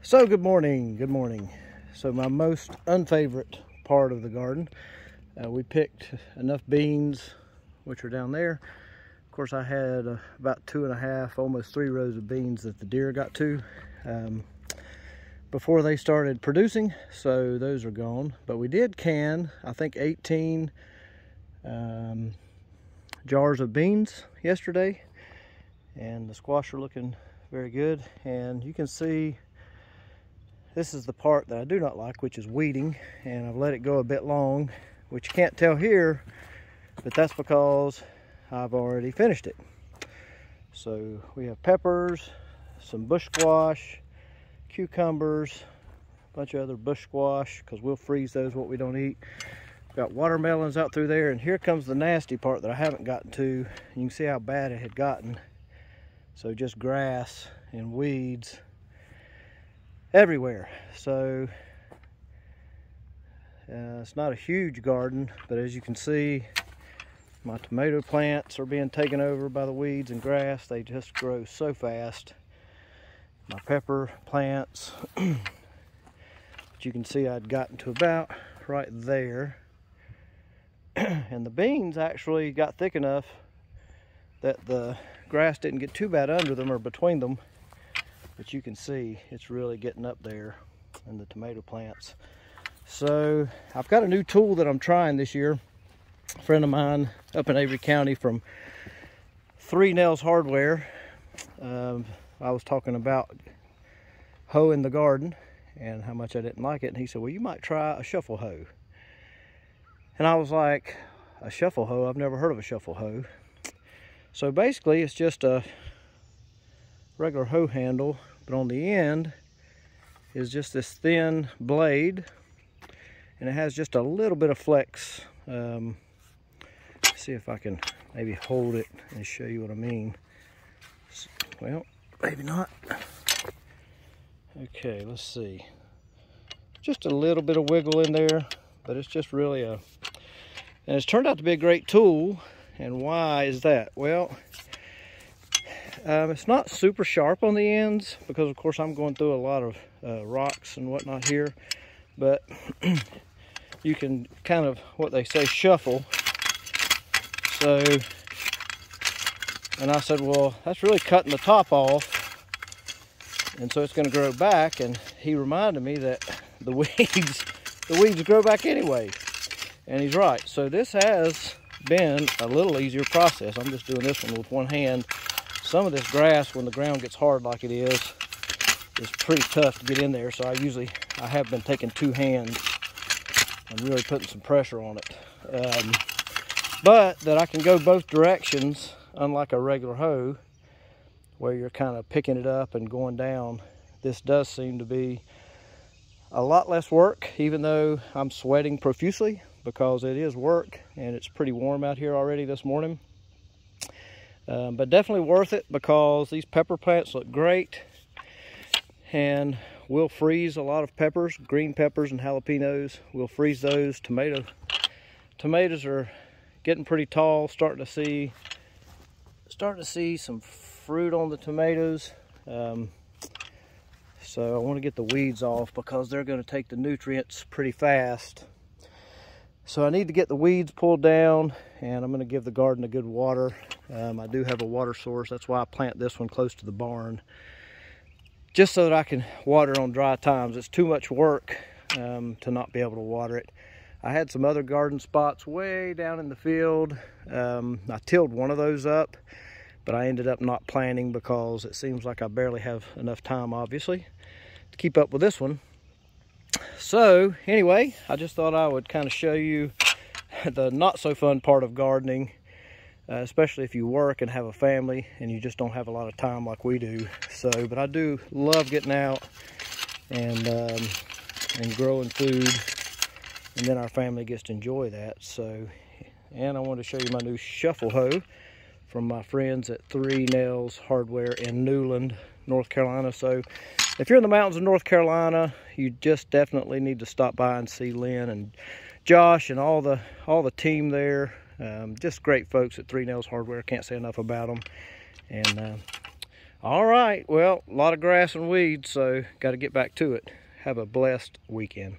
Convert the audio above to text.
So good morning. So my most unfavorite part of the garden, we picked enough beans, which are down there. Of course, I had about 2.5, almost 3 rows of beans that the deer got to before they started producing, so those are gone. But we did can, I think, 18 jars of beans yesterday, and the squash are looking very good. And you can see this is the part that I do not like, which is weeding, and I've let it go a bit long, which you can't tell here, but that's because I've already finished it. So we have peppers, some bush squash, cucumbers, a bunch of other bush squash, because we'll freeze those, what we don't eat. Got watermelons out through there, and here comes the nasty part that I haven't gotten to. You can see how bad it had gotten. So just grass and weeds everywhere. So it's not a huge garden, but as you can see, my tomato plants are being taken over by the weeds and grass. They just grow so fast. My pepper plants, but you can see I'd gotten to about right there. And the beans actually got thick enough that the grass didn't get too bad under them or between them. But you can see it's really getting up there in the tomato plants. So I've got a new tool that I'm trying this year. A friend of mine up in Avery County from 3 Nails Hardware. I was talking about hoeing the garden and how much I didn't like it. And he said, well, you might try a shuffle hoe. And I was like, a shuffle hoe? I've never heard of a shuffle hoe. So basically it's just a regular hoe handle, but on the end is just this thin blade, and it has just a little bit of flex. See if I can maybe hold it and show you what I mean. Well, maybe not. Okay, let's see. Just a little bit of wiggle in there, but it's just really and it's turned out to be a great tool. And why is that? Well, it's not super sharp on the ends because, of course, I'm going through a lot of rocks and whatnot here. But you can kind of, what they say, shuffle. So, and I said, well, that's really cutting the top off. And so it's going to grow back. And he reminded me that the weeds grow back anyway. And he's right. So this has been a little easier process. I'm just doing this one with one hand. Some of this grass, when the ground gets hard like it is pretty tough to get in there. So I have been taking 2 hands and really putting some pressure on it. But that I can go both directions, unlike a regular hoe, where you're kind of picking it up and going down. This does seem to be a lot less work, even though I'm sweating profusely, because it is work and it's pretty warm out here already this morning. But definitely worth it because these pepper plants look great, and we'll freeze a lot of peppers, green peppers and jalapenos. We'll freeze those. Tomatoes are getting pretty tall, starting to see some fruit on the tomatoes. So I want to get the weeds off because they're going to take the nutrients pretty fast. So I need to get the weeds pulled down, and I'm going to give the garden a good water. I do have a water source. That's why I plant this one close to the barn, just so that I can water on dry times. It's too much work to not be able to water it. I had some other garden spots way down in the field. I tilled one of those up, but I ended up not planting because it seems like I barely have enough time, obviously, to keep up with this one. So anyway, I just thought I would kind of show you the not so fun part of gardening, especially if you work and have a family and you just don't have a lot of time like we do. So, but I do love getting out and growing food, and then our family gets to enjoy that. So, and I want to show you my new shuffle hoe from my friends at 3 Nails Hardware in Newland, North Carolina. So if you're in the mountains of North Carolina, you just definitely need to stop by and see Lynn and Josh and all the team there. Just great folks at 3 Nails Hardware. Can't say enough about them. And All right, well, a lot of grass and weeds, so got to get back to it. Have a blessed weekend.